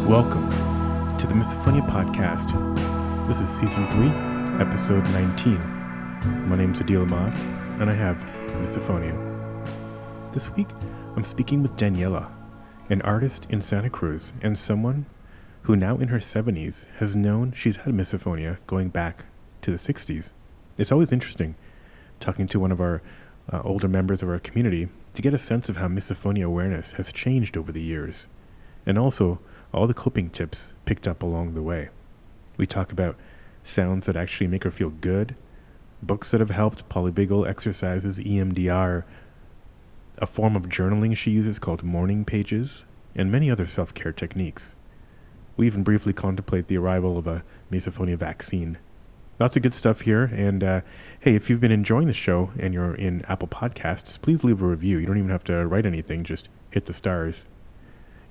Welcome to the Misophonia podcast. This is season 3, episode 19. My name's Daniella, and I have Misophonia. This week, I'm speaking with Daniella, an artist in Santa Cruz and someone who now in her 70s has known she's had misophonia going back to the 60s. It's always interesting talking to one of our older members of our community to get a sense of how misophonia awareness has changed over the years, and also all the coping tips picked up along the way. We talk about sounds that actually make her feel good, books that have helped, pklyvagal exercises, EMDR, a form of journaling she uses called morning pages, and many other self-care techniques. We even briefly contemplate the arrival of a misophonia vaccine. Lots of good stuff here, and hey, if you've been enjoying the show and you're in Apple Podcasts, please leave a review. You don't even have to write anything, just hit the stars.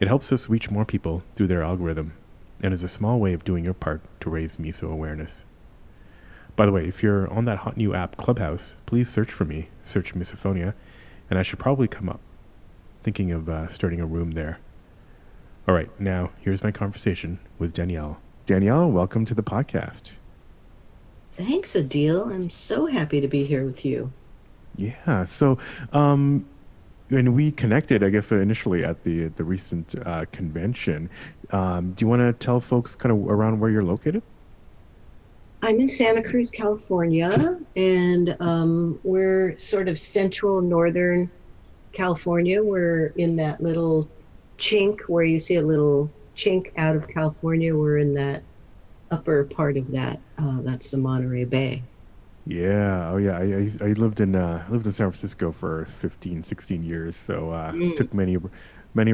It helps us reach more people through their algorithm, and is a small way of doing your part to raise miso awareness. By the way, if you're on that hot new app, Clubhouse, please search for me, search Misophonia, and I should probably come up. Thinking of starting a room there. All right, now here's my conversation with Danielle. Danielle, welcome to the podcast. Thanks, Adil. I'm so happy to be here with you. Yeah, so and we connected, I guess, initially at the recent convention. Do you want to tell folks kind of around where you're located? I'm in Santa Cruz, California, and we're sort of central northern California. We're in that little chink where you see a little chink out of California. We're in that upper part of that. That's the Monterey Bay. Yeah. Oh, yeah. I lived in San Francisco for 15, 16 years. So took many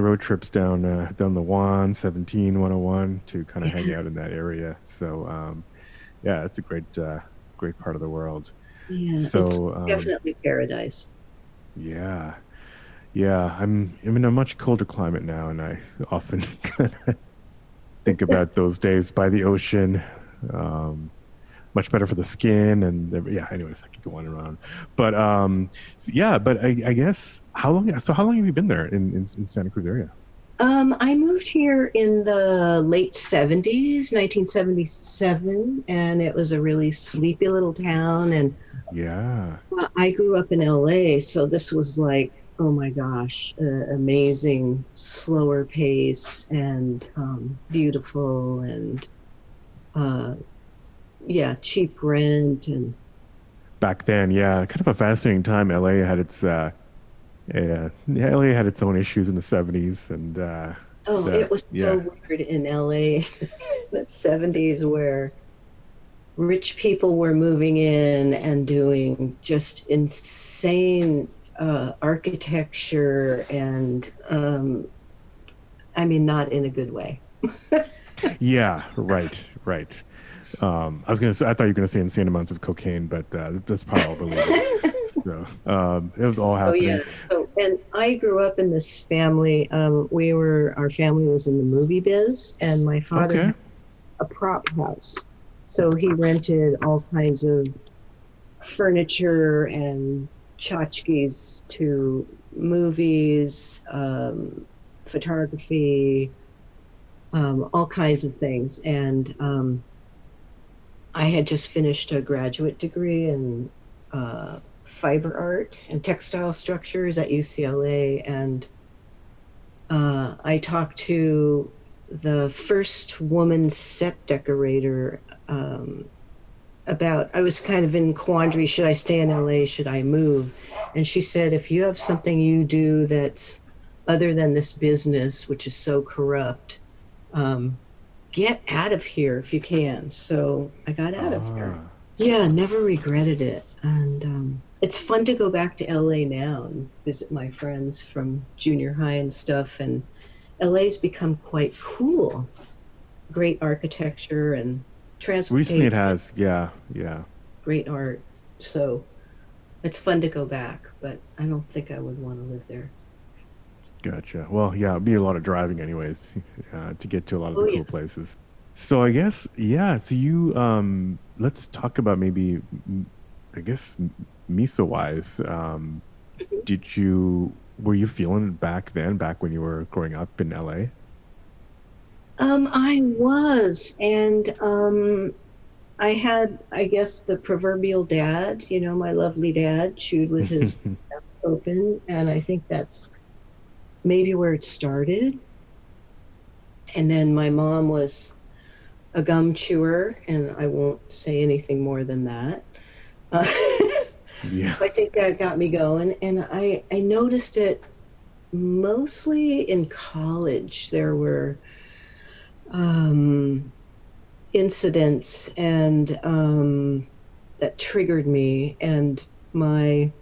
road trips down the 101 to kind of hang out in that area. So yeah, it's a great part of the world. Yeah, So it's definitely paradise. yeah, yeah. I'm in a much colder climate now, and I often kind of think about those days by the ocean. Much better for the skin, and yeah. Anyways, I could go on and on, but yeah. But I guess how long have you been there in Santa Cruz area? I moved here in the late 70s, 1977, and it was a really sleepy little town. And Yeah. I grew up in LA, so this was like, oh my gosh, amazing, slower pace and beautiful and uh, yeah, cheap rent and Back then, yeah, kind of a fascinating time. LA had its own issues in the 70s, and oh, it was so yeah. weird in LA in the 70s where rich people were moving in and doing just insane architecture and I mean, not in a good way. Yeah, right. I was gonna say, I thought you were gonna say insane amounts of cocaine, but that's probably it. So it was all Oh yeah. happening. And I grew up in this family. Our family was in the movie biz, and my father Okay. had a prop house. So he rented all kinds of furniture and tchotchkes to movies, photography, all kinds of things. And I had just finished a graduate degree in fiber art and textile structures at UCLA. And I talked to the first woman set decorator I was kind of in quandary, should I stay in LA, should I move? And she said, if you have something you do that's other than this business, which is so corrupt, get out of here if you can. So I got out of there. Ah, Yeah, never regretted it. And it's fun to go back to LA now and visit my friends from junior high and stuff. And LA's become quite cool. Great architecture and recently it transportation, has. Yeah. great art. So it's fun to go back, but I don't think I would want to live there. Gotcha. Well, yeah, it'd be a lot of driving anyways, to get to a lot of Oh, the yeah. cool places. So I guess, yeah, so you, let's talk about maybe, I guess, miso wise. Were you feeling it back then, back when you were growing up in LA? I was, and I had, I guess, the proverbial dad, my lovely dad, chewed with his mouth open, and I think that's maybe where it started. And then my mom was a gum chewer, and I won't say anything more than that. Uh, Yeah. so I think that got me going, and I noticed it mostly in college. There were um, incidents and that triggered me, and my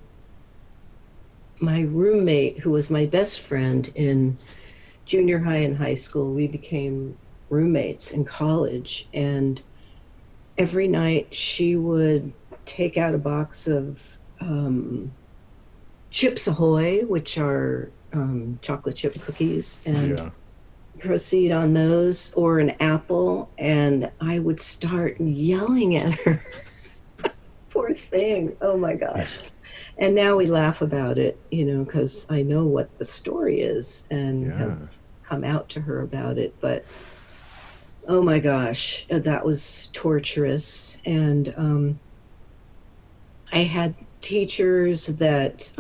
my roommate, who was my best friend in junior high and high school, we became roommates in college, and every night she would take out a box of Chips Ahoy, which are chocolate chip cookies, and Yeah. proceed on those, or an apple, and I would start yelling at her. Poor thing. Oh my Yeah. gosh. And now we laugh about it, because I know what the story is and have Yeah. come out to her about it. But oh my gosh, that was torturous. And I had teachers that,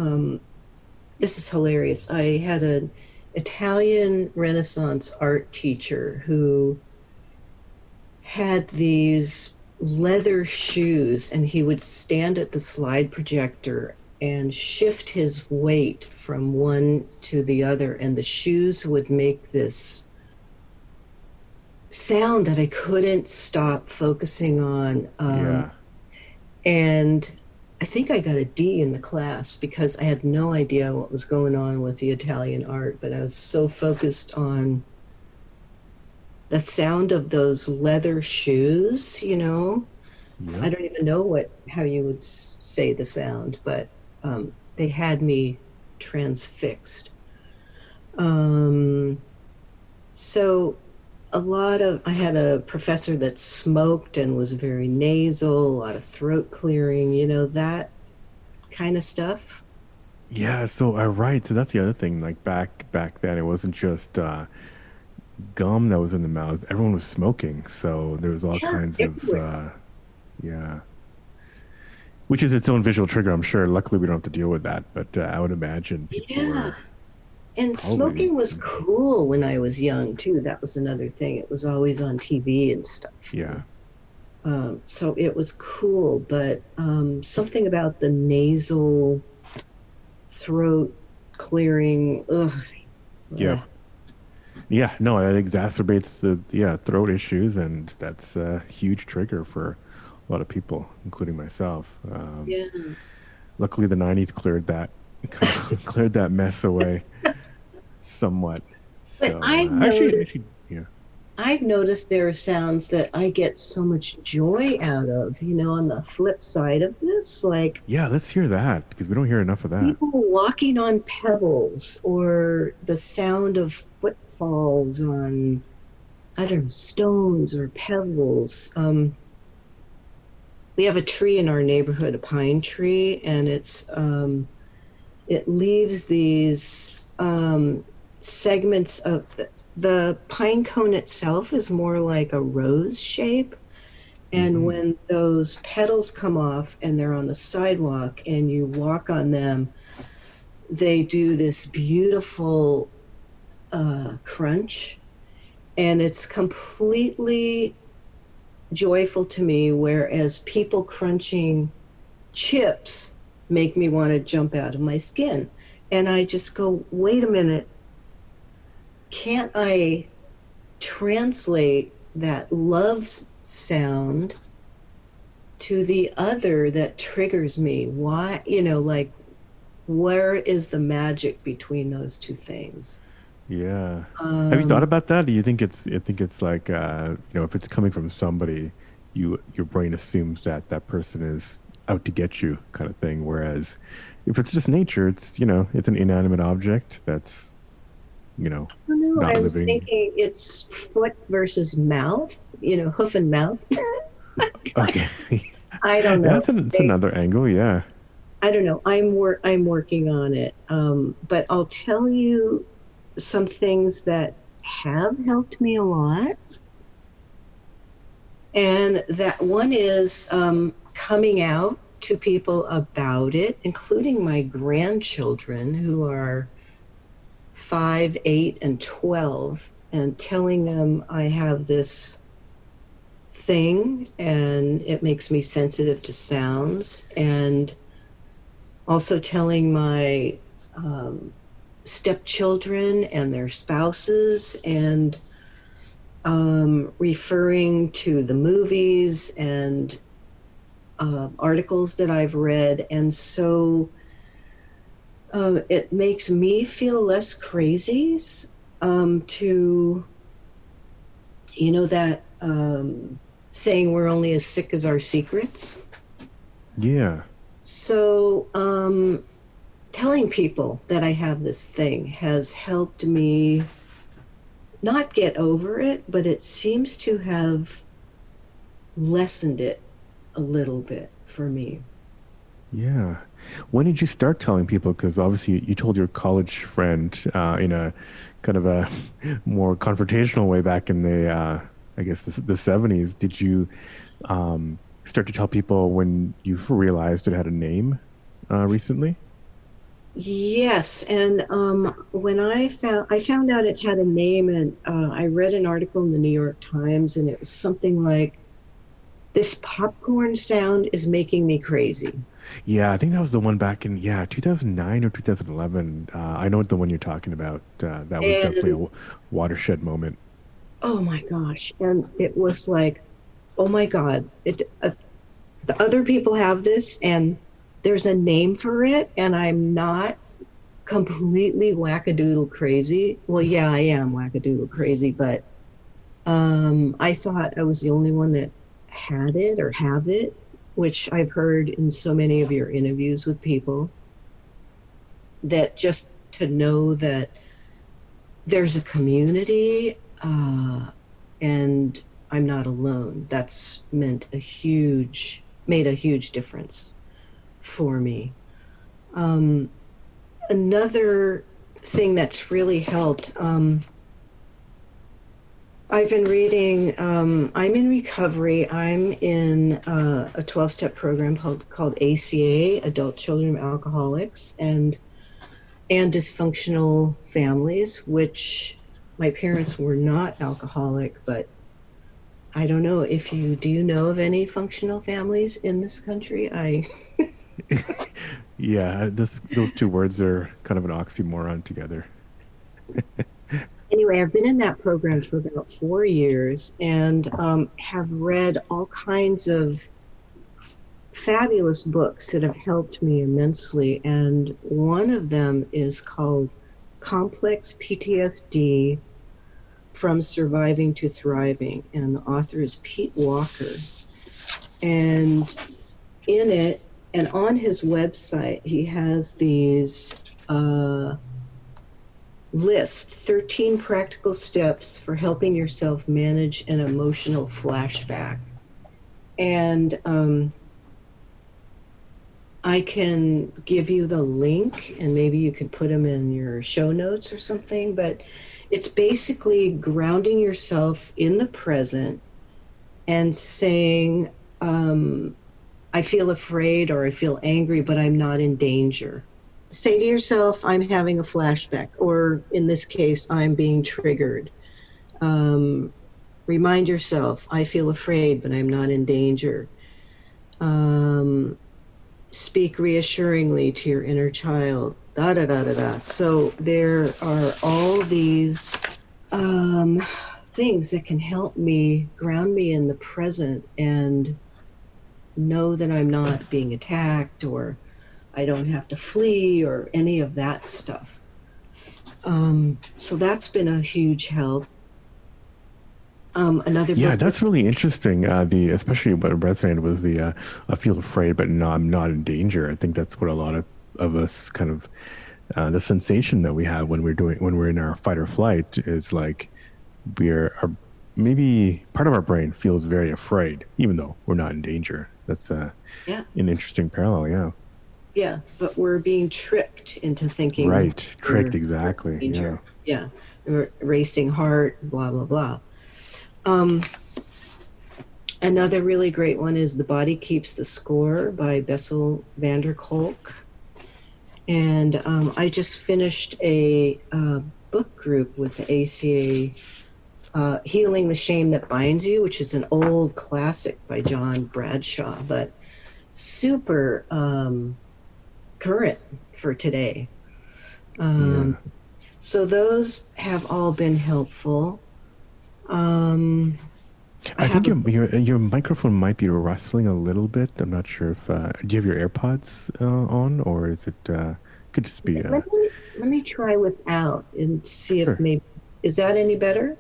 this is hilarious. I had an Italian Renaissance art teacher who had these leather shoes, and he would stand at the slide projector and shift his weight from one to the other, and the shoes would make this sound that I couldn't stop focusing on. Yeah. And I think I got a D in the class because I had no idea what was going on with the Italian art, but I was so focused on the sound of those leather shoes. I Yep. don't even know how you would say the sound, but they had me transfixed. Um, so I had a professor that smoked and was very nasal, a lot of throat clearing, that kind of stuff. Yeah, so right. So that's the other thing. Like back then, it wasn't just gum that was in the mouth. Everyone was smoking, so there was all Yeah, kinds of everywhere. yeah, which is its own visual trigger, I'm sure. Luckily, we don't have to deal with that, but I would imagine people Yeah. were And probably smoking was cool when I was young too. That was another thing. It was always on TV and stuff. yeah, So it was cool, but something about the nasal throat clearing. Ugh, yep, ugh. yeah. No, that exacerbates the throat issues, and that's a huge trigger for a lot of people, including myself. Yeah. Luckily, the '90s cleared that cleared that mess away somewhat. But So actually, yeah, I've noticed there are sounds that I get so much joy out of, on the flip side of this, like yeah. Let's hear that because we don't hear enough of that. people walking on pebbles, or the sound of footfalls on, I don't know, stones or pebbles. We have a tree in our neighborhood, a pine tree, and it leaves these segments of the pine cone itself is more like a rose shape. And Hmm. when those petals come off and they're on the sidewalk and you walk on them, they do this beautiful crunch. And it's completely joyful to me, whereas people crunching chips make me want to jump out of my skin. And I just go, wait a minute, can't I translate that love sound to the other that triggers me? Why, like, where is the magic between those two things? Yeah. Have you thought Um, about that? Do you think it's like if it's coming from somebody, your brain assumes that that person is out to get you kind of thing. Whereas if it's just nature, it's an inanimate object that's, you know, I don't know. not I was living. thinking it's foot versus mouth, hoof and mouth. Okay. I don't Yeah, know. it's another angle. Yeah. I don't know. I'm working on it. But I'll tell you some things that have helped me a lot. And that one is coming out to people about it, including my grandchildren who are 5, 8, and 12, and telling them I have this thing and it makes me sensitive to sounds, and also telling my stepchildren and their spouses, and referring to the movies and articles that I've read. And so it makes me feel less crazy to, that saying we're only as sick as our secrets. Yeah. So telling people that I have this thing has helped me not get over it, but it seems to have lessened it a little bit for me. Yeah. When did you start telling people? Because obviously you told your college friend in a kind of a more confrontational way back in the, I guess, the 70s. Did you start to tell people when you realized it had a name recently? Yes, and when I found out it had a name, and I read an article in the New York Times, and it was something like, "This popcorn sound is making me crazy." Yeah, I think that was the one back in, yeah, 2009 or 2011. I know the one you're talking about. That was definitely a And watershed moment. oh my gosh, and it was like, oh my God, the other people have this, and there's a name for it, and I'm not completely wackadoodle crazy. Well, yeah, I am wackadoodle crazy, but I thought I was the only one that had it or have it, which I've heard in so many of your interviews with people, that just to know that there's a community, and I'm not alone. That's made a huge difference for me. Um, Another thing that's really helped, I've been reading, I'm in recovery. I'm in a 12-step program called ACA, Adult Children of Alcoholics and Dysfunctional Families, which my parents were not alcoholic, but I don't know if do you know of any functional families in this country? Yeah, those two words are kind of an oxymoron together. Anyway, I've been in that program for about 4 years, and have read all kinds of fabulous books that have helped me immensely. And one of them is called Complex PTSD from Surviving to Thriving. And the author is Pete Walker. And in it, and on his website, he has these list 13 practical steps for helping yourself manage an emotional flashback. And I can give you the link, and maybe you can put them in your show notes or something, but it's basically grounding yourself in the present and saying, I feel afraid or I feel angry, but I'm not in danger. Say to yourself, I'm having a flashback, or in this case, I'm being triggered. Um, Remind yourself, I feel afraid, but I'm not in danger. Um, Speak reassuringly to your inner child. Da da da da da. So there are all these um, things that can help me ground me in the present and know that I'm not being attacked, or I don't have to flee or any of that stuff. So that's been a huge help. Another Yeah, book that, that's really interesting. The especially what resonated was the I feel afraid, but no, I'm not in danger. I think that's what a lot of us kind of the sensation that we have when we're in our fight or flight is like maybe part of our brain feels very afraid, even though we're not in danger. That's yeah, an interesting parallel. Yeah. yeah, but we're being tricked into thinking Right. we're Tricked. in Exactly. Yeah. danger. yeah, racing heart, blah blah blah. Um, Another really great one is The Body Keeps the Score by Bessel van der Kolk. And I just finished a book group with the ACA, Healing the Shame That Binds You, which is an old classic by John Bradshaw, but super current for today. Yeah. So those have all been helpful. Um, I I think have a your microphone might be rustling a little bit. I'm not sure if do you have your AirPods on, or is it could just be let me try without and see if sure. maybe is that any better?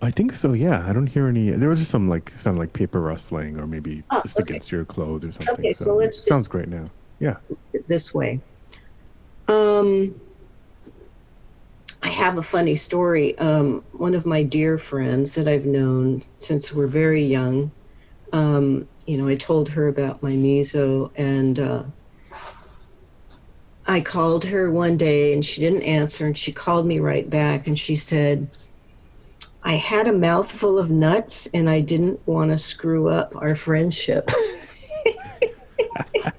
I think so. Yeah, I don't hear any. There was just some like sound like paper rustling, or maybe Oh, just okay. against your clothes or something. Okay, so So let's sounds just great now. Yeah. do it this way. Um, I have a funny story. One of my dear friends that I've known since we're very young, I told her about my meso, and I called her one day and she didn't answer, and she called me right back and she said, I had a mouthful of nuts and I didn't want to screw up our friendship. That's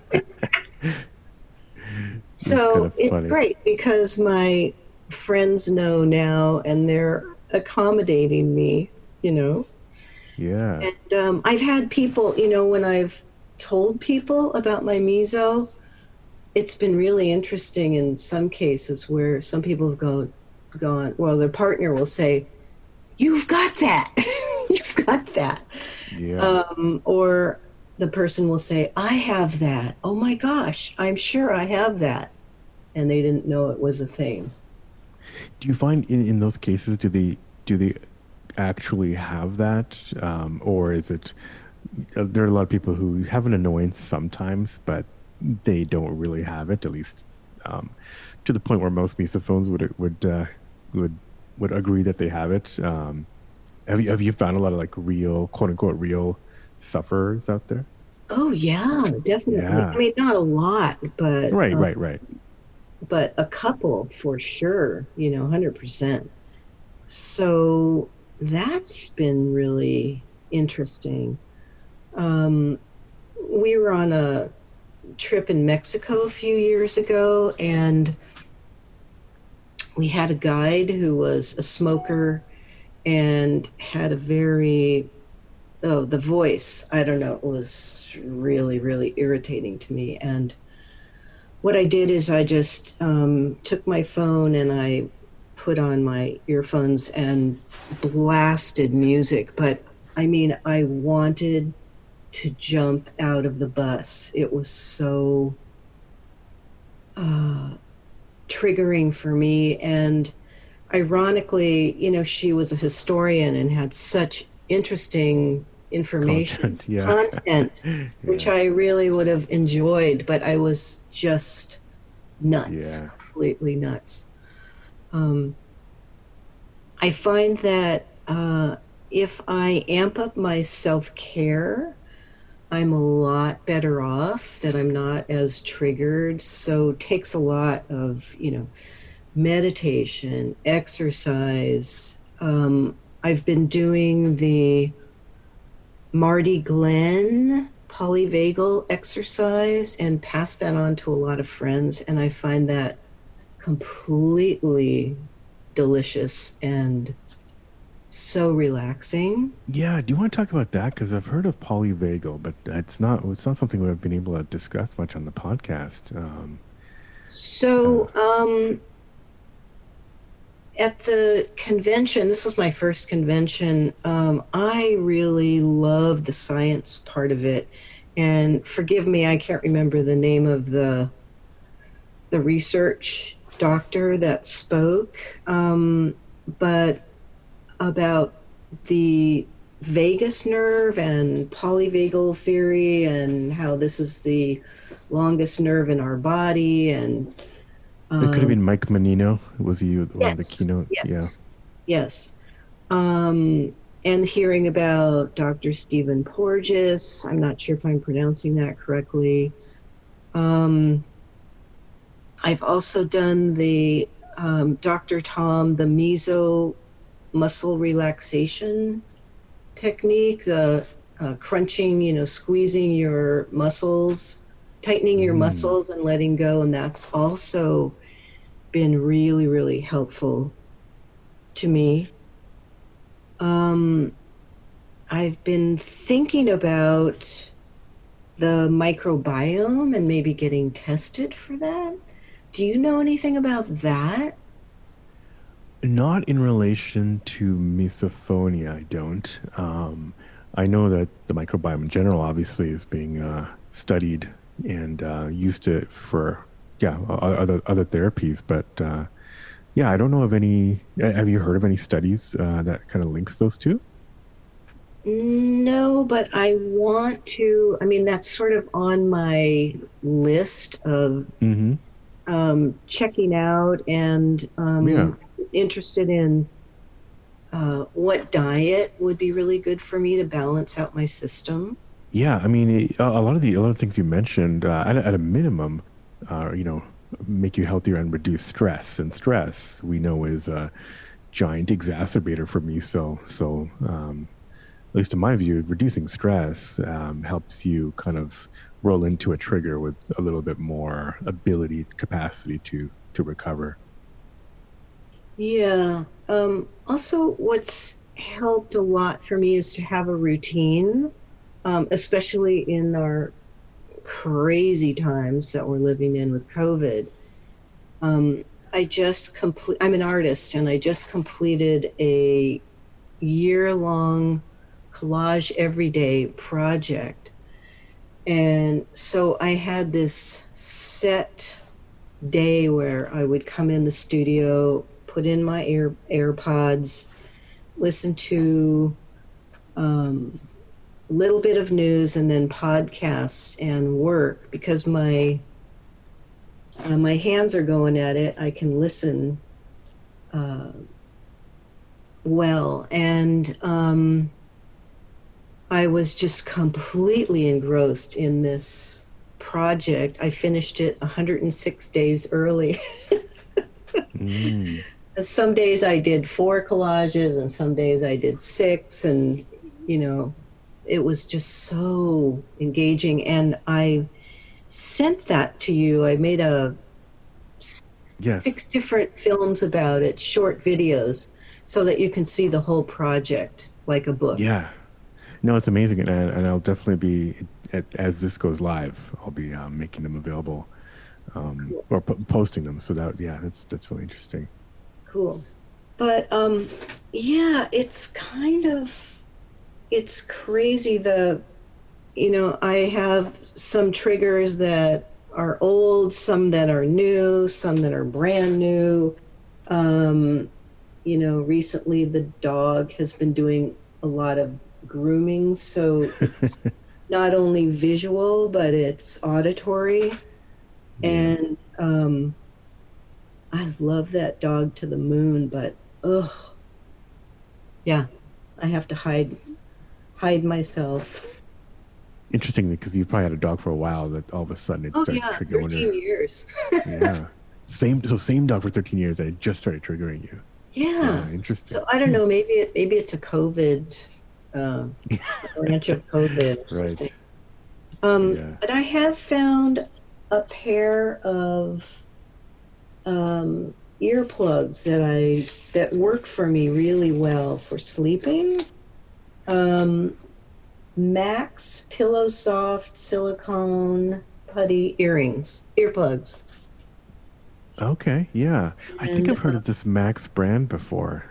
kind So of it's funny. great because my friends know now and they're accommodating me, you know. Yeah. And I've had people, when I've told people about my meso, it's been really interesting in some cases where some people have gone, well, their partner will say, you've got that. You've got that. Yeah. Or the person will say, I have that. Oh my gosh, I'm sure I have that. And they didn't know it was a thing. Do you find in those cases do they actually have that, or is it there are a lot of people who have an annoyance sometimes, but they don't really have it, at least to the point where most misophones would would agree that they have it. Have you found a lot of like real quote unquote real sufferers out there? Oh yeah, definitely. I Yeah. mean, not a lot, Right, right, right. but a couple for sure. 100%. So that's been really interesting. Um, we were on a trip in Mexico a few years ago, and we had a guide who was a smoker and had a very the voice, I don't know, it was really really irritating to me. And what I did is I just took my phone and I put on my earphones and blasted music. But I mean, I wanted to jump out of the bus. It was so uh, triggering for me. And ironically, she was a historian and had such interesting information, Content, yeah. content, which Yeah. I really would have enjoyed, but I was just nuts, Yeah. completely nuts. Um, I find that if I amp up my self care, I'm a lot better off, that I'm not as triggered. So it takes a lot of, meditation, exercise. I've been doing the Marty Glenn polyvagal exercise and passed that on to a lot of friends. And I find that completely delicious and so relaxing. Yeah, do you want to talk about that? Because I've heard of polyvagal, but it's not something we've been able to discuss much on the podcast. Uh, So, at the convention, this was my first convention. I really loved the science part of it. And forgive me, I can't remember the name of the research doctor that spoke, but about the vagus nerve and polyvagal theory and how this is the longest nerve in our body. And it could have um, been Mike Menino. Was he one of the yes, keynote? Yeah. yes, yes. Um, and hearing about Dr. Stephen Porges, I'm not sure if I'm pronouncing that correctly. Um, I've also done the Dr. Tom, the muscle relaxation technique, the crunching, squeezing your muscles, tightening your Mm. muscles and letting go. And that's also been really, really helpful to me. Um, I've been thinking about the microbiome and maybe getting tested for that. Do you know anything about that? Not in relation to misophonia, I don't. I know that the microbiome in general obviously is being studied and used to for other therapies, but yeah, I don't know of any. Have you heard of any studies that kind of links those two? No, but I want to. I mean, that's sort of on my list of Mm-hmm. checking out and Yeah. interested in what diet would be really good for me to balance out my system. Yeah, I mean, a lot of things you mentioned, at a minimum, you know, make you healthier and reduce stress. And stress, we know, is a giant exacerbator for me. At least in my view, reducing stress helps you kind of roll into a trigger with a little bit more ability, capacity to recover. Yeah. Also, what's helped a lot for me is to have a routine, especially in our crazy times that we're living in with COVID. Um, I'm an artist and I just completed a year-long collage everyday project. And so I had this set day where I would come in the studio, put in my AirPods, listen to a little bit of news and then podcasts and work because my hands are going at it. I can listen uh, well, and I was just completely engrossed in this project. I finished it 106 days early. Mm. Some days I did 4 collages, and some days I did 6, and you know, it was just so engaging. And I sent that to you. I made a Yes. 6 different films about it, short videos, so that you can see the whole project like a book. Yeah. No, it's amazing, and I'll definitely be as this goes live, I'll be making them available Cool. or posting them. So that yeah, that's really interesting. Cool. But yeah, it's crazy. I have some triggers that are old, some that are new, some that are brand new. Um, Recently the dog has been doing a lot of grooming, so it's not only visual, but it's auditory. Yeah. And I love that dog to the moon, but ugh, yeah, I have to hide myself. Interestingly, because you probably had a dog for a while, that all of a sudden it Oh started to yeah, trigger. I wonder. 13 years. Yeah. Same dog for 13 years and it just started triggering you. Yeah. Yeah, interesting. So I don't know, maybe it's a COVID, uh, branch of COVID or Right. something. Yeah. But I have found a pair of earplugs that work for me really well for sleeping. Um, Max Pillow Soft Silicone Putty earplugs. Okay. Yeah. I think And I've heard of this Max brand before.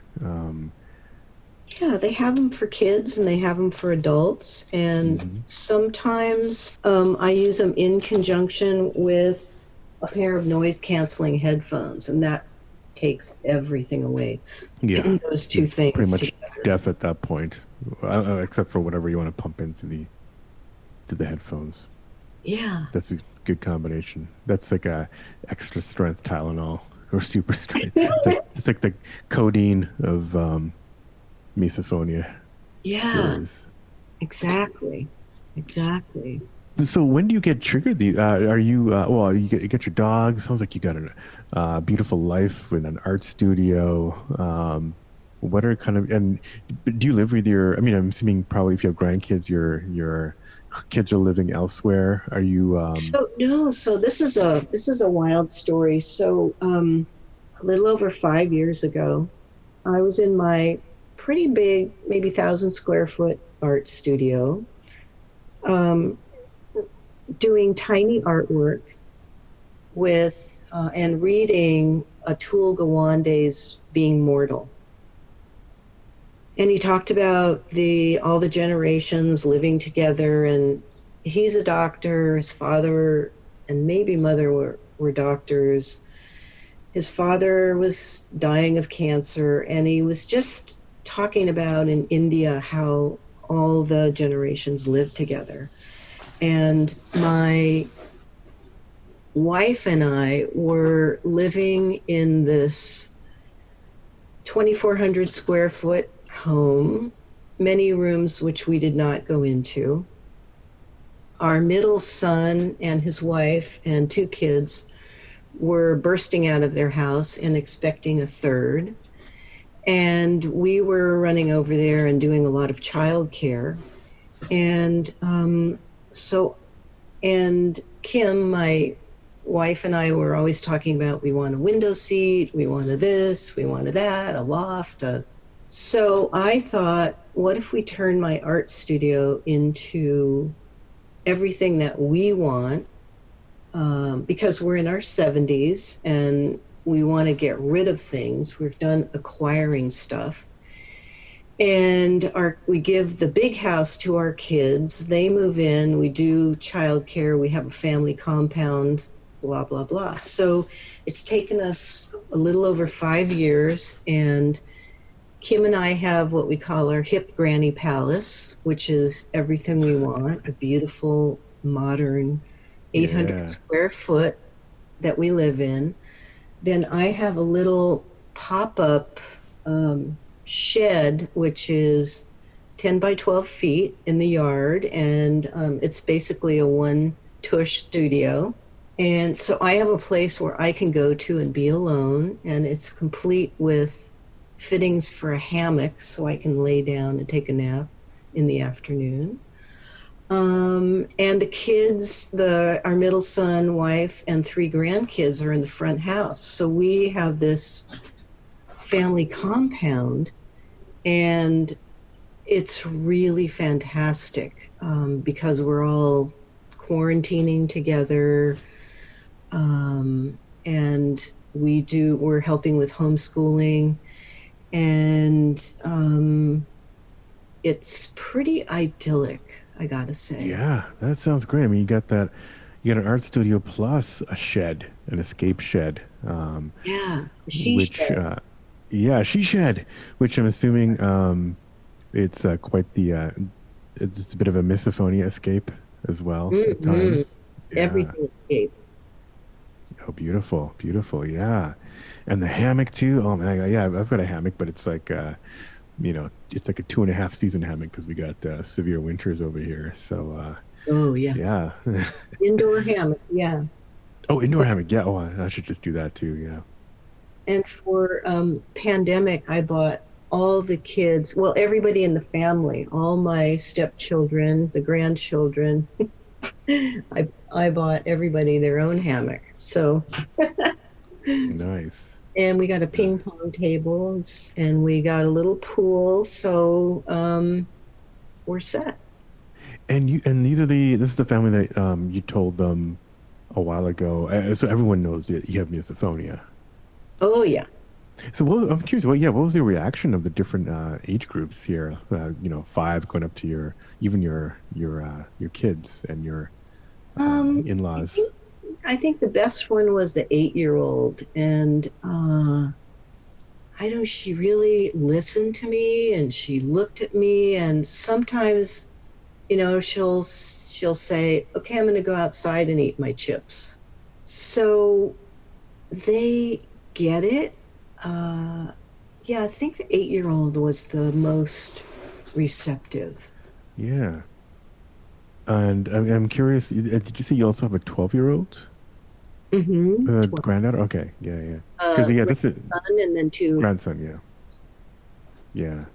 yeah, they have them for kids and they have them for adults. And Mhm. sometimes I use them in conjunction with a pair of noise canceling headphones, and that takes everything away. Yeah. Those You're two pretty things much together. deaf at that point, except for whatever you want to pump into the headphones. Yeah. That's a good combination. That's like a extra strength Tylenol or super strength. It's like the codeine of misophonia. Really Yeah, is. exactly. Exactly. So when do you get triggered? Are you well? You get your dog. Sounds like you got a beautiful life with an art studio. What are kind of and do you live with your? I mean, I'm assuming probably if you have grandkids, your kids are living elsewhere. Are you? So no, so this is a wild story. So a little over 5 years ago, I was in my pretty big, maybe 1,000 square foot art studio, um, doing tiny artwork with and reading Atul Gawande's Being Mortal. And he talked about the all the generations living together, and he's a doctor. His father and maybe mother were doctors. His father was dying of cancer, and he was just talking about in India how all the generations live together. And my wife and I were living in this 2,400 square foot home, many rooms which we did not go into. Our middle son and his wife and two kids were bursting out of their house and expecting a third. And we were running over there and doing a lot of childcare. And so, and Kim, my wife, and I were always talking about we want a window seat, we wanted this, we wanted that, a loft. So I thought, what if we turn my art studio into everything that we want? Because we're in our 70s and we want to get rid of things. We're done acquiring stuff. And we give the big house to our kids. They move in. We do childcare. We have a family compound. Blah blah blah. So it's taken us a little over 5 years, and Kim and I have what we call our hip granny palace, which is everything we want, a beautiful, modern 800 Yeah. square foot that we live in. Then I have a little pop up shed, which is 10 by 12 feet in the yard. And it's basically a one tush studio. And so I have a place where I can go to and be alone. And it's complete with fittings for a hammock so I can lay down and take a nap in the afternoon. And the kids, our middle son, wife, and three grandkids are in the front house. So we have this family compound, and it's really fantastic because we're all quarantining together, and we're helping with homeschooling, and it's pretty idyllic, I gotta say. Yeah, that sounds great. I mean, you got an art studio plus a shed, an escape shed, Yeah, she which, shed. yeah, she shed, which I'm assuming, it's quite it's a bit of a misophonia escape as well at Mm-hmm. times. Yeah. Everything escaped. Oh, beautiful, beautiful. Yeah. And the hammock too. Oh man, yeah, I've got a hammock, but it's like, it's like a 2.5 season hammock because we got severe winters over here. So, Oh yeah, yeah. indoor hammock. Yeah, Oh, indoor but hammock. Yeah. Oh, I should just do that too. Yeah. and for pandemic, I bought all the kids. Well, everybody in the family, all my stepchildren, the grandchildren. I bought everybody their own hammock. So Nice. and we got a Yeah. ping pong tables and we got a little pool. So we're set. And this is the family that you told them a while ago. So everyone knows that you have misophonia. Oh yeah. I'm curious. What was the reaction of the different age groups here? Five going up to your kids and your I in-laws. think I think the best one was the 8 year old, and I know she really listened to me and she looked at me, and sometimes she'll say, "Okay, I'm going to go outside and eat my chips." So they get it. Uh, yeah, I think the 8 year old was the most receptive. Yeah. And I'm curious, did you say you also have a 12-year-old Mm-hmm. granddaughter? Okay, yeah, yeah. Because yeah, this is Grandson and then two. grandson. Yeah,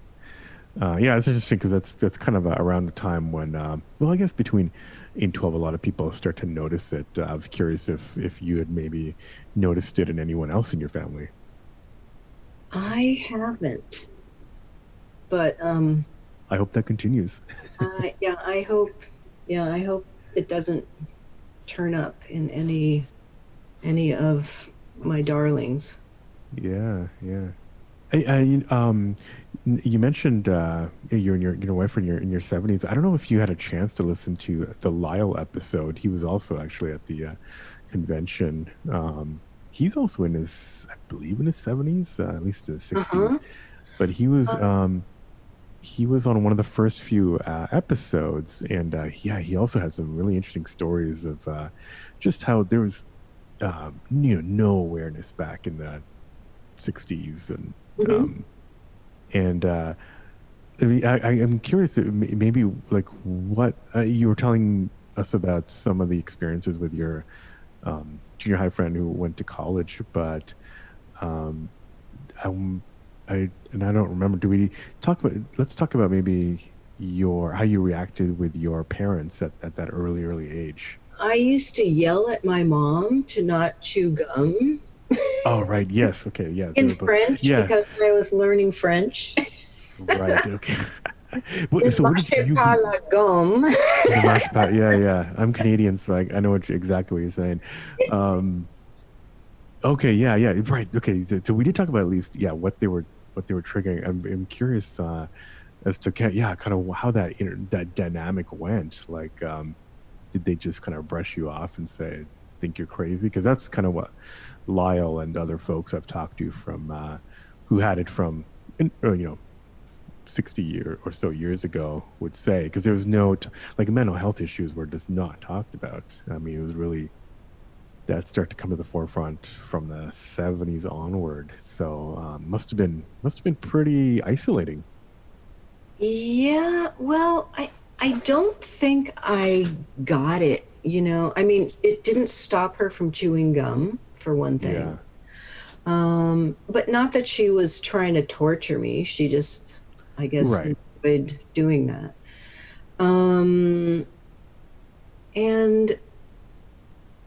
yeah, yeah. It's interesting because that's kind of around the time when, well, I guess between 8 and 12, a lot of people start to notice it. I was curious if you had maybe noticed it in anyone else in your family. I haven't, but I hope that continues. yeah, I hope it doesn't turn up in any of my darlings. Yeah, yeah. You mentioned you and your wife are in your 70s. I don't know if you had a chance to listen to the Lyle episode. He was also actually at the convention. He's also in his, I believe, in his 70s, at least his 60s. Uh-huh. But he was on one of the first few episodes, and yeah, he also had some really interesting stories of just how there was no awareness back in the 60s Hmm. um, and I mean, I am curious, maybe like what you were telling us about some of the experiences with your junior high friend who went to college, but um, um, and I don't remember. Do we talk about? Let's talk about maybe your how you reacted with your parents at that early age. I used to yell at my mom to not chew gum Oh, right. Yes. Okay. Yeah. They in were both. French Yeah. because I was learning French. Right. Okay. Ne So what did mâchez you? pas la gomme. The mash pat, yeah, yeah. I'm Canadian, so I know exactly what you're saying. Um, okay, yeah, yeah, right. Okay, so we did talk about at least, yeah, what they were triggering. I'm curious as to yeah, kind of how that dynamic went. Like, did they just kind of brush you off and say, "Think you're crazy"? Because that's kind of what Lyle and other folks I've talked to from who had it from, or, 60 or so years ago would say, because there was no like mental health issues were just not talked about. I mean, it was really that start to come to the forefront from the 70s onward. So must have been pretty isolating. Yeah, well, I don't think I got it, you know. I mean, it didn't stop her from chewing gum, for one thing. Yeah. But not that she was trying to torture me. She just, I guess, Right. enjoyed doing that. Um, and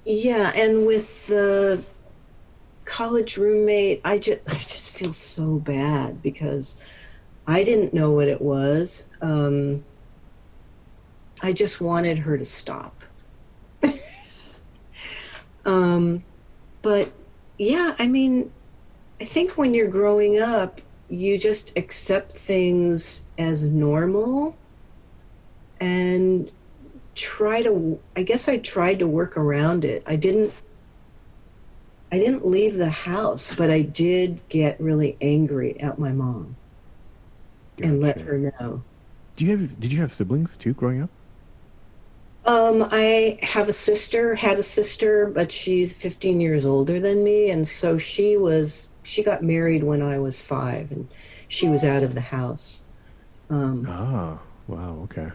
yeah, and with the college roommate, I just feel so bad because I didn't know what it was. I just wanted her to stop. Um, but yeah, I mean, I think when you're growing up, you just accept things as normal and I guess I tried to work around it. I didn't leave the house, but I did get really angry at my mom and let Gotcha. her know. Did you have siblings too growing up? I have a sister, had a sister, but she's 15 years older than me. And so she got married when I was 5 and she was out of the house. Um, Ah, wow, okay.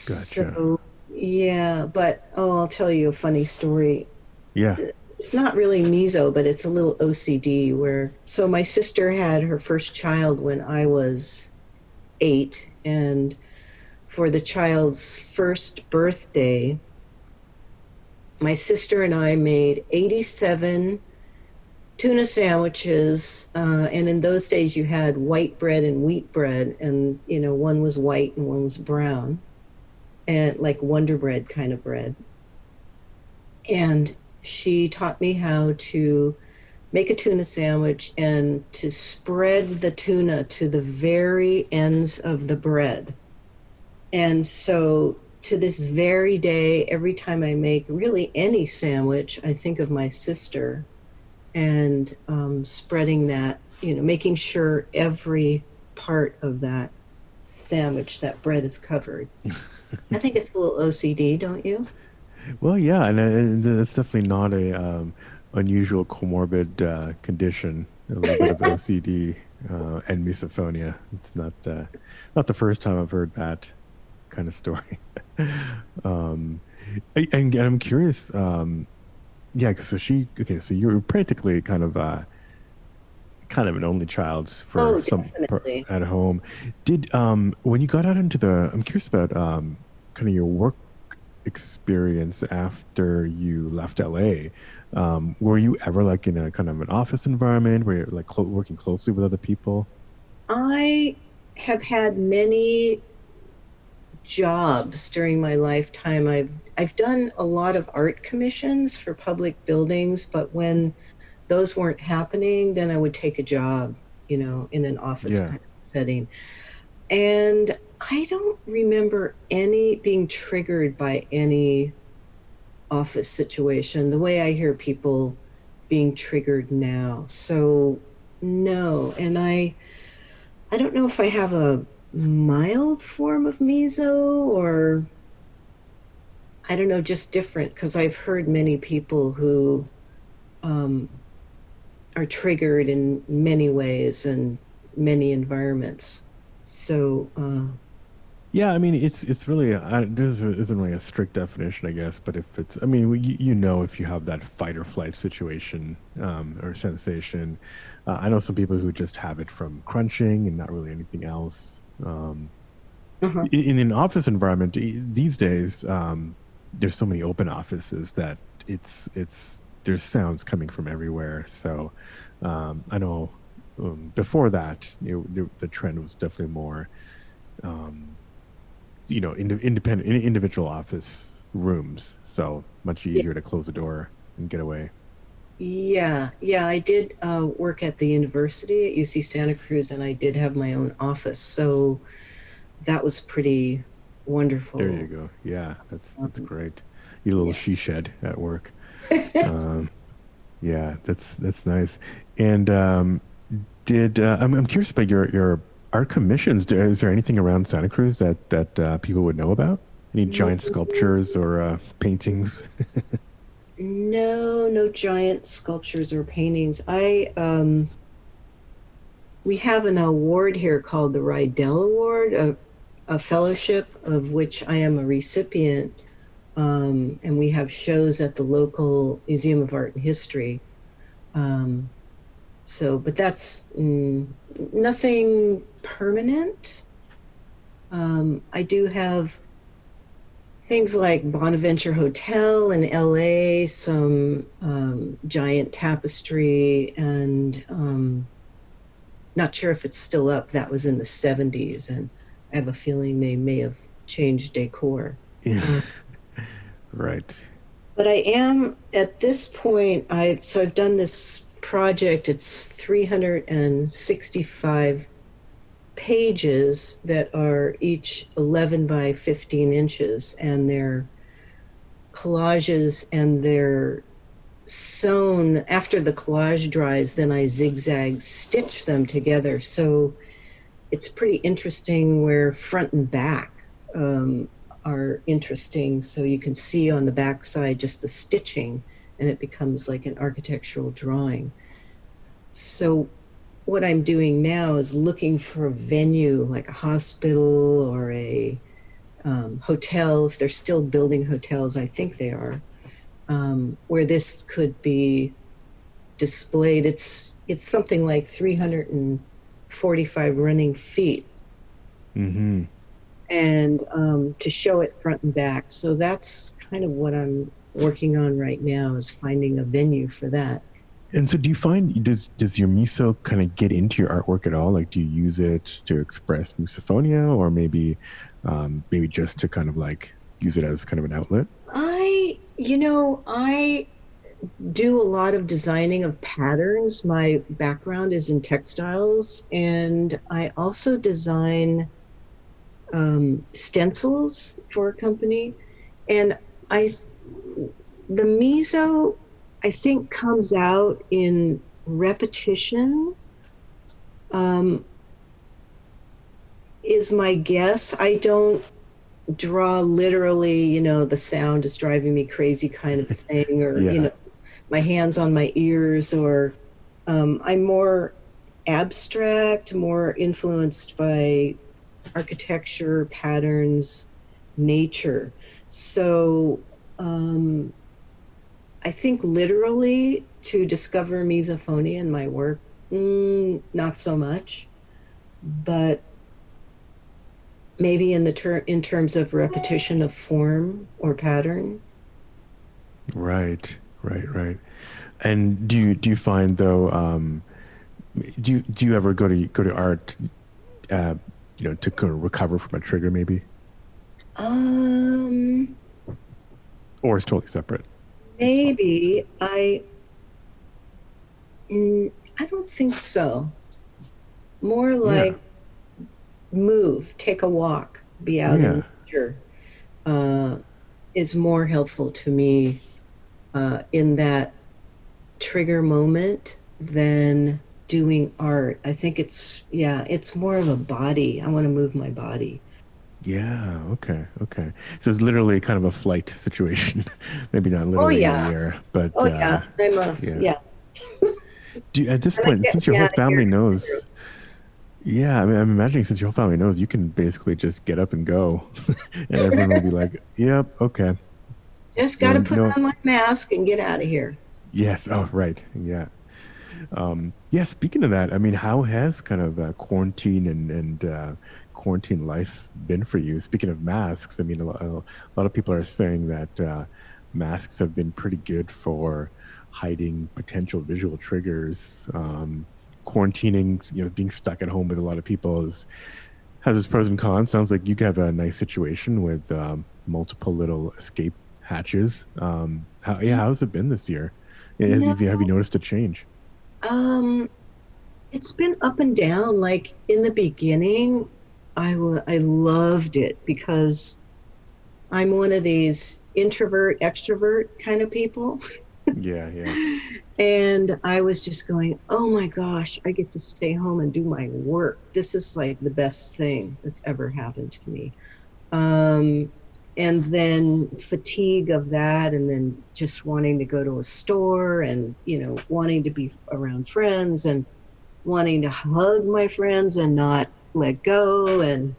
Gotcha. so yeah, but oh, I'll tell you a funny story. Yeah. It's not really meso, but it's a little OCD where, so my sister had her first child when I was 8. And for the child's first birthday, my sister and I made 87 tuna sandwiches. And in those days, you had white bread and wheat bread, and one was white and one was brown, and like Wonder Bread kind of bread. And she taught me how to make a tuna sandwich and to spread the tuna to the very ends of the bread. And so to this very day, every time I make really any sandwich, I think of my sister and spreading that, making sure every part of that sandwich, that bread is covered. I think it's a little OCD, don't you? Well, yeah, and that's definitely not a unusual comorbid condition. A little bit of OCD and misophonia. It's not the first time I've heard that. kind of story. um, and I'm curious. Yeah, so so you're practically kind of an only child for Oh, definitely. at home. Did when you got out into the, I'm curious about kind of your work experience after you left LA. Were you ever like in a kind of an office environment where you're like working closely with other people? I have had many jobs during my lifetime. I've done a lot of art commissions for public buildings, but when those weren't happening, then I would take a job, in an office Yeah. kind of setting. And I don't remember any being triggered by any office situation the way I hear people being triggered now. So no, and I don't know if I have a mild form of meso or I don't know, just different because I've heard many people who um, are triggered in many ways and many environments. So, Yeah, I mean, it's really there isn't really a strict definition, I guess. But if it's, I mean, you know, if you have that fight or flight situation or sensation, I know some people who just have it from crunching and not really anything else. uh-huh. In an office environment these days, there's so many open offices that there's sounds coming from everywhere. So I know before that, the trend was definitely more. Um, individual office rooms. So much Yeah, easier to close the door and get away. yeah. I did work at the university at UC Santa Cruz, and I did have my own office. So that was pretty There you wonderful. go. Yeah, that's Um, great. Your little yeah. she shed at work. Um, yeah, that's nice. And did I'm curious about your art commissions. Is there anything around Santa Cruz that people would know about? Any giant sculptures or paintings? No, no giant sculptures or paintings. We have an award here called the Rydell Award, a fellowship of which I am a recipient. And we have shows at the local Museum of Art and History. Um, but that's nothing permanent. I do have things like Bonaventure Hotel in LA, some giant tapestry, and not sure if it's still up. That was in the 70s, and I have a feeling they may have changed decor. Yeah, Uh, right. but I am at this point, I've done this project. It's 365 pages that are each 11 by 15 inches, and they're collages, and they're sewn after the collage dries. Then I zigzag stitch them together. So it's pretty interesting where front and back are interesting. So you can see on the back side just the stitching, and it becomes like an architectural drawing. So what I'm doing now is looking for a venue like a hospital or a hotel, if they're still building hotels, I think they are, where this could be displayed. It's something like 345 running feet, Mm-hmm. and to show it front and back. So that's kind of what I'm working on right now, is finding a venue for that. And so do you find does your miso kind of get into your artwork at all? Like do you use it to express misophonia or maybe just to kind of like use it as kind of an outlet? I do a lot of designing of patterns. My background is in textiles, and I also design stencils for a company. And I, the meso, I think, comes out in repetition. Um, is my guess. I don't draw literally, the sound is driving me crazy kind of thing, or Yeah. my hands on my ears, or I'm more abstract, more influenced by architecture patterns. nature. So I think literally to discover misophonia in my work, not so much, but maybe in terms of repetition of form or pattern. Right, right. And do you find though, do you ever go to art, uh, to kind of recover from a trigger maybe, Um, or it's totally separate? maybe mm, I don't think so. More Yeah, like move, take a walk, be out in yeah, nature, uh, is more helpful to me in that trigger moment than doing art. I think it's more of a body. I want to move my body. yeah. Okay. So it's literally kind of a flight situation, maybe not Oh literally in yeah. the air, but Oh yeah. yeah. Yeah. At this I like point, since getting your whole out of here. family knows, yeah, I mean, I'm imagining since your whole family knows, you can basically just get up and go, and everyone will be like, "Yep, okay." Just got No, to put no, on my mask and get out of here. yes. Oh, right. Yeah. Yeah. Speaking of that, I mean, how has kind of quarantine and quarantine life been for you? Speaking of masks, I mean, a lot of people are saying that masks have been pretty good for hiding potential visual triggers. Quarantining, being stuck at home with a lot of people has its pros and cons. Sounds like you have a nice situation with multiple little escape hatches. How's it been this year? No, Have you noticed a change? um, it's been up and down. Like in the beginning, I loved it because I'm one of these introvert extrovert kind of people. Yeah, yeah, And I was just going, oh my gosh, I get to stay home and do my work. This is like the best thing that's ever happened to me. Um, and then fatigue of that, and then just wanting to go to a store and, wanting to be around friends and wanting to hug my friends and not let go. And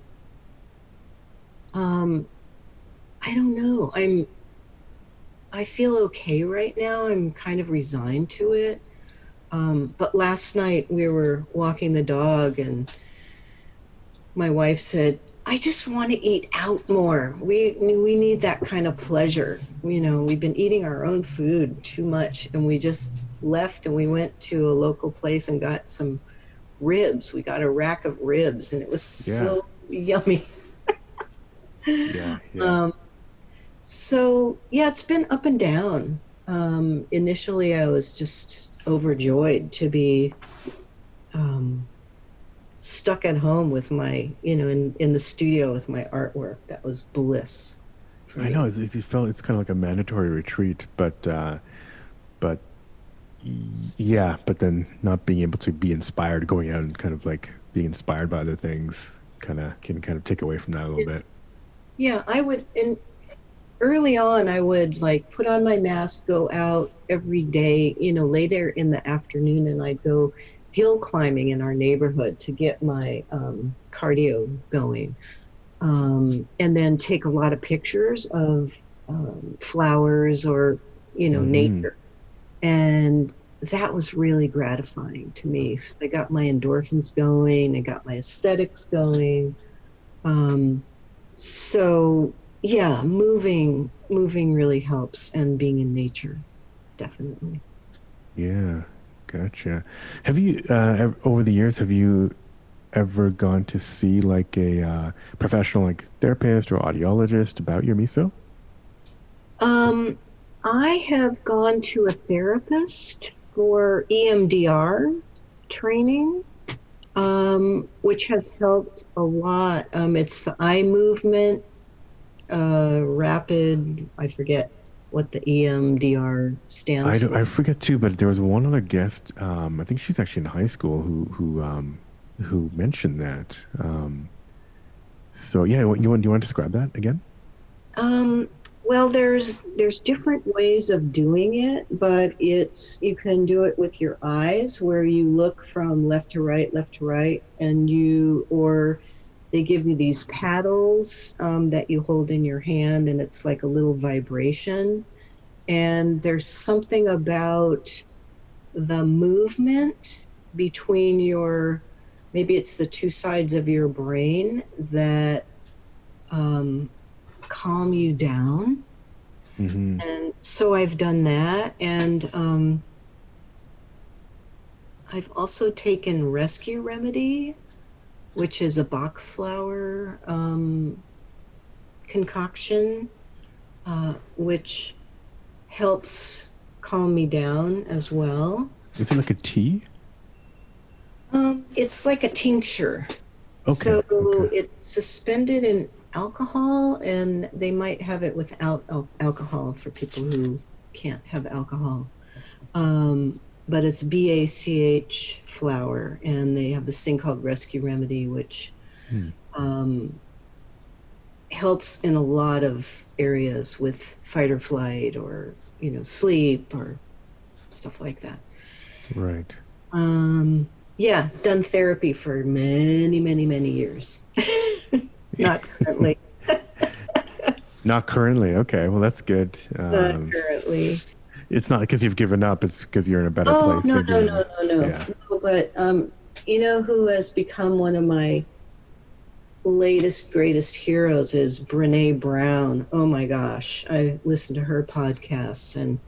um, I don't know. I feel okay right now. I'm kind of resigned to it. But last night we were walking the dog, and my wife said, "I just want to eat out more. We need that kind of pleasure. We've been eating our own food too much, and we just left and we went to a local place and got some ribs. We got a rack of ribs, and it was yeah, so yummy." yeah. Um, so yeah, it's been up and down. Initially, I was just overjoyed to be um, stuck at home with in the studio with my artwork. That was bliss for I know me. it felt it's kind of like a mandatory retreat, but yeah, but then not being able to be inspired, going out and kind of like being inspired by other things, can take away from that a little bit. Yeah, I would. And early on, I would like put on my mask, go out every day, lay there in the afternoon, and I'd go hill climbing in our neighborhood to get my cardio going. And then take a lot of pictures of flowers or Hmm. nature, and that was really gratifying to me. So I got my endorphins going, I got my aesthetics going. um, so yeah, moving really helps, and being in nature definitely. Yeah, gotcha. Have you over the years have you ever gone to see like a professional like therapist or audiologist about your miso? um, I have gone to a therapist for EMDR training, which has helped a lot. It's the eye movement, I forget what the EMDR stands for. I forget too, but there was one other guest. I think she's actually in high school who mentioned that. So yeah, you want to describe that again? Um, well, there's different ways of doing it, but you can do it with your eyes, where you look from left to right, and They give you these paddles that you hold in your hand, and it's like a little vibration. And there's something about the movement between maybe it's the two sides of your brain that um, calm you down. Mm-hmm. And so I've done that. And I've also taken Rescue Remedy, which is a Bach flower concoction, which helps calm me down as well. Is it like a tea? It's like a tincture. Okay. So Okay. it's suspended in alcohol, and they might have it without alcohol for people who can't have alcohol. Um, but it's BACH flower, and they have this thing called Rescue Remedy, which Hmm. um, helps in a lot of areas with fight or flight, or sleep, or stuff like that. Right. Um, yeah, done therapy for many, many, many years. Not currently. Not currently. Okay. Well, that's good. Not currently. It's not because you've given up. It's because you're in a better Oh, place, no, maybe. no, And no, no, no. yeah. No, but you know who has become one of my latest greatest heroes is Brene Brown. Oh my gosh. I listened to her podcasts, and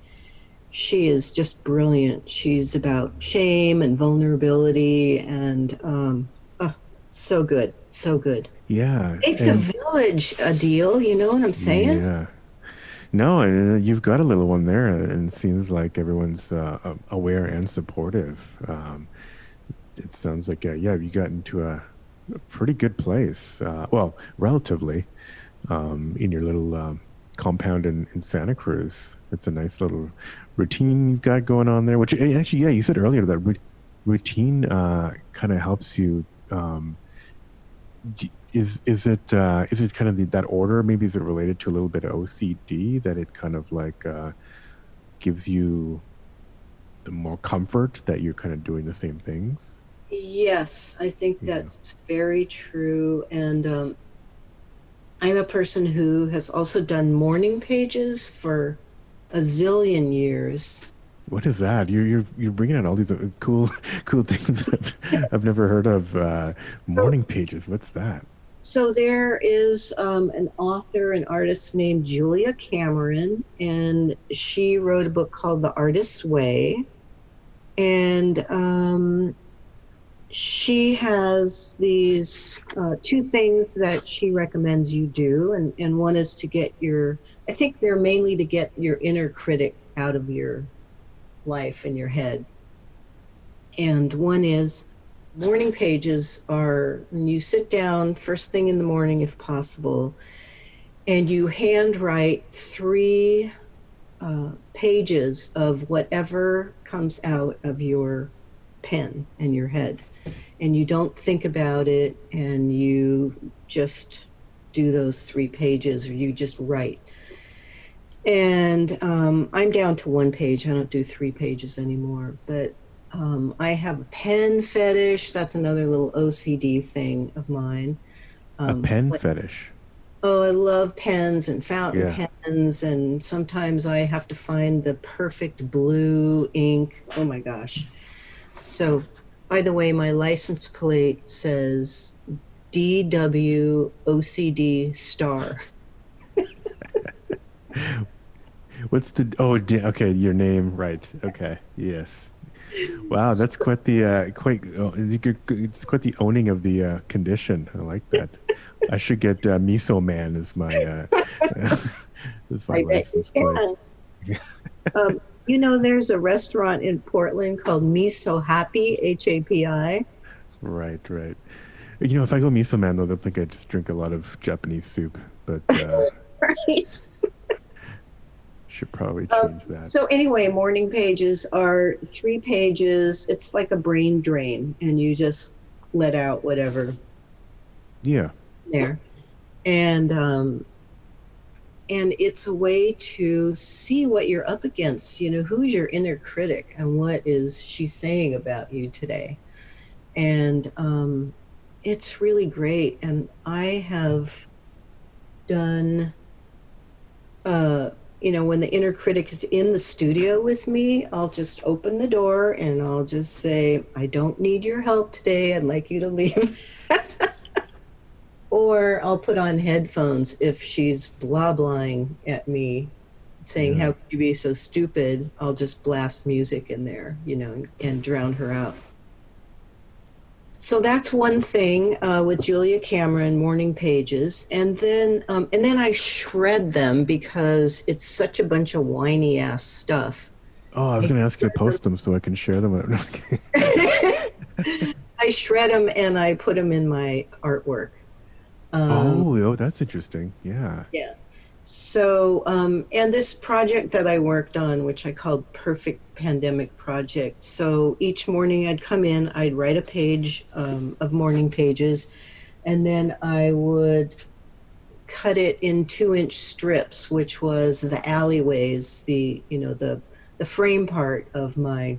she is just brilliant. She's about shame and vulnerability, and oh, so good. So good. Yeah. Takes a And village, a deal, you know what I'm saying? yeah. No, and you've got a little one there, and it seems like everyone's aware and supportive. It sounds like, yeah, you got into a pretty good place. Well, relatively, in your little compound in Santa Cruz. It's a nice little routine you've got going on there, which actually, yeah, you said earlier that routine kind of helps you. Is it kind of that order? Maybe is it related to a little bit of OCD that it kind of like gives you the more comfort that you're kind of doing the same things? Yes, I think Yeah. that's very true. And I'm a person who has also done morning pages for a zillion years. What is that? You're bringing out all these cool cool things I've never heard of. So, Morning pages. What's that? so there is an author, an artist named Julia Cameron, and she wrote a book called The Artist's Way. And she has these two things that she recommends you do, and one is to get I think they're mainly to get your inner critic out of your life and your head. And one is morning pages are when you sit down first thing in the morning, if possible, and you handwrite three pages of whatever comes out of your pen and your head, and you don't think about it, and you just do those 3 pages, or you just write. And I'm down to 1 page. I don't do 3 pages anymore. But I have a pen fetish. That's another little OCD thing of mine. A pen Like, fetish. oh, I love pens and fountain Yeah. pens, and sometimes I have to find the perfect blue ink. Oh my gosh. So, by the way, my license plate says DWOCD star. What's the okay, your name, right. Okay. Yes. Wow, that's quite the it's quite the owning of the condition. I like that. I should get Miso Man as my as my I bet you license plate. can. There's a restaurant in Portland called Miso Happy, HAPI. Right, right. If I go Miso Man though, they'll think I just drink a lot of Japanese soup, but Right. should probably change that. So anyway, morning pages are 3 pages. It's like a brain drain, and you just let out whatever Yeah. there. And it's a way to see what you're up against. Who's your inner critic, and what is she saying about you today? And it's really great. And I have done, uh, when the inner critic is in the studio with me, I'll just open the door and I'll just say, I don't need your help today. I'd like you to leave. Or I'll put on headphones if she's blah blahing at me, saying, Yeah. how could you be so stupid? I'll just blast music in there, and drown her out. So that's one thing with Julia Cameron, morning pages, and then I shred them because it's such a bunch of whiny ass stuff. Oh, I was I going to ask you to post them so I can share them. No, just kidding. I shred them and I put them in my artwork. Um, Oh, that's interesting. Yeah. yeah. So, and this project that I worked on, which I called Perfect Pandemic Project. So each morning I'd come in, I'd write a page of morning pages, and then I would cut it in 2-inch strips, which was the alleyways, the frame part of my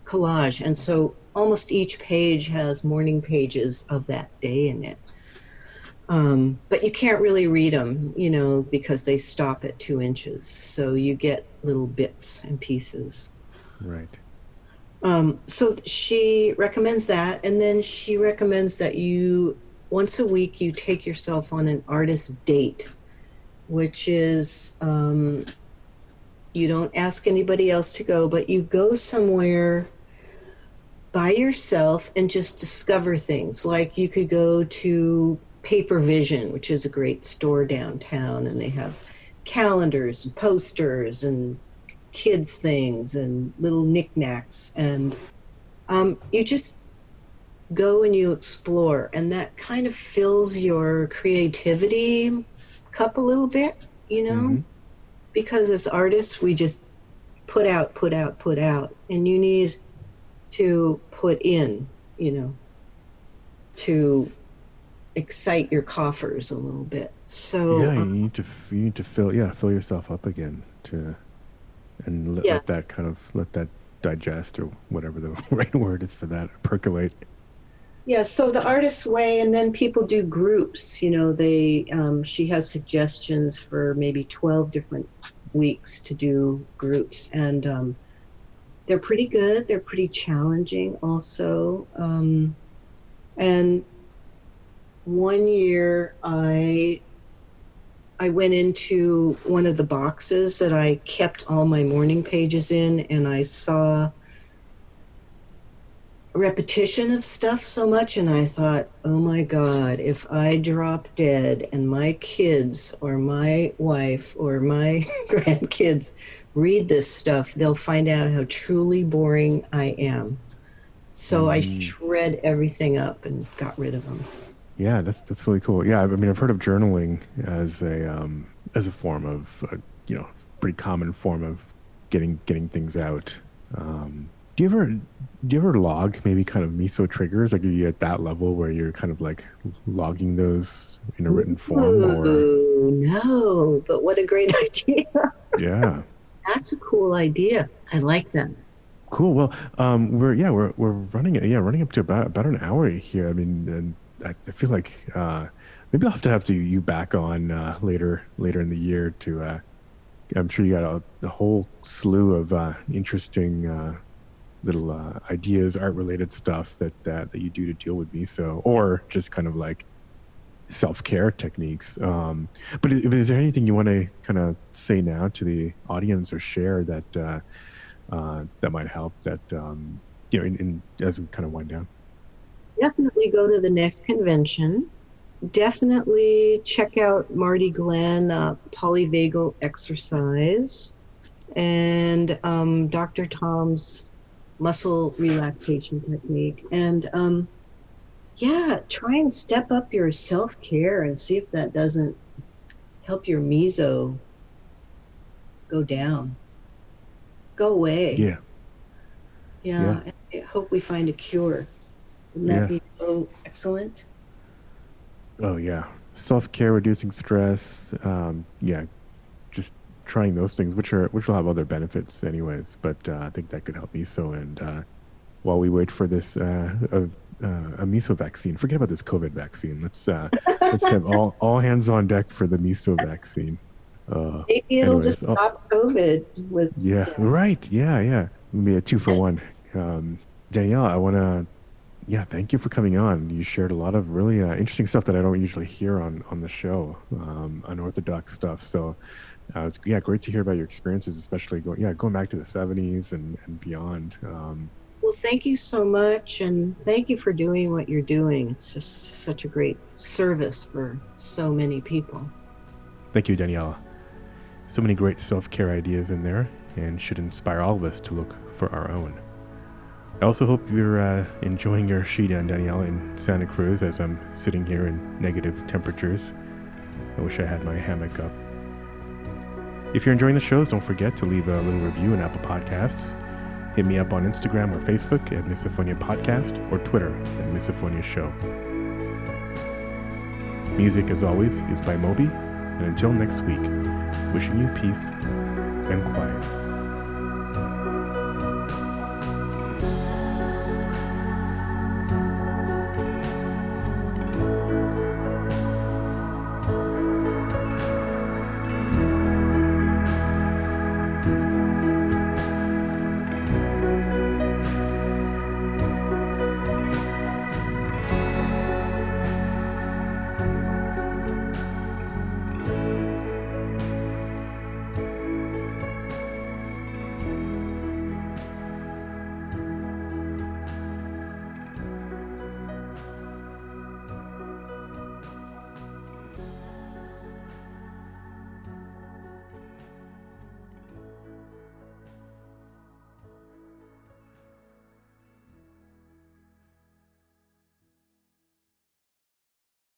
collage. And so almost each page has morning pages of that day in it. But you can't really read them, because they stop at 2 inches. So you get little bits and pieces. Right. So she recommends that. And then she recommends that once a week, you take yourself on an artist date, which is, you don't ask anybody else to go, but you go somewhere by yourself and just discover things. Like you could go to Paper Vision, which is a great store downtown, and they have calendars and posters and kids things and little knickknacks. And you just go and you explore, and that kind of fills your creativity cup a little bit, Mm-hmm. because as artists, we just put out, put out, put out, and you need to put in, to excite your coffers a little bit. Yeah, So, you need to fill yourself up again to and yeah. let that digest or whatever the right word is for that percolate. Yeah, so the artist's way, and then people do groups. She has suggestions for maybe 12 different weeks to do groups, and they're pretty good. They're pretty challenging, also. And one year, I went into one of the boxes that I kept all my morning pages in, and I saw repetition of stuff so much, and I thought, oh my God, if I drop dead and my kids or my wife or my grandkids read this stuff, they'll find out how truly boring I am. So I Mm. shred everything up and got rid of them. Yeah, that's really cool. Yeah, I mean, I've heard of journaling as a form of pretty common form of getting things out. Do you ever log maybe kind of miso triggers? Like, are you at that level where you're kind of like logging those in a written form, or Ooh, no, but what a great idea. yeah, That's a cool idea. I like that. cool. Well, we're running up to about an hour here. I mean, and I feel like maybe I'll have to you back on later in the year to. I'm sure you got a whole slew of interesting little ideas, art related stuff that you do to deal with miso, or just kind of like self care techniques. But is there anything you want to kind of say now to the audience or share that might help that in as we kind of wind down? Definitely go to the next convention. Definitely check out Marty Glenn, polyvagal exercise, and Dr. Tom's muscle relaxation technique. And yeah, try and step up your self care and see if that doesn't help your meso go down, go away. Yeah, yeah, Yeah, and I hope we find a cure. Wouldn't that yeah. be so excellent? Oh yeah, self care, reducing stress. Yeah, just trying those things, which will have other benefits anyways. But I think that could help me. So and while we wait for this a miso vaccine. Forget about this COVID vaccine. Let's have all hands on deck for the miso vaccine. Maybe it'll just Anyways, stop COVID with, yeah, yeah. right. Yeah. Maybe a 2-for-1. Danielle, I want to, yeah, thank you for coming on. You shared a lot of really interesting stuff that I don't usually hear on the show, unorthodox stuff. So it's great to hear about your experiences, especially going back to the 70s and beyond. Well, thank you so much, and thank you for doing what you're doing. It's just such a great service for so many people. Thank you, Daniela. So many great self-care ideas in there, and should inspire all of us to look for our own. I also hope you're enjoying your Shida, Daniela, in Santa Cruz as I'm sitting here in negative temperatures. I wish I had my hammock up. If you're enjoying the shows, don't forget to leave a little review in Apple Podcasts. Hit me up on Instagram or Facebook at Misophonia Podcast or Twitter at Misophonia Show. Music, as always, is by Moby. And until next week, wishing you peace and quiet.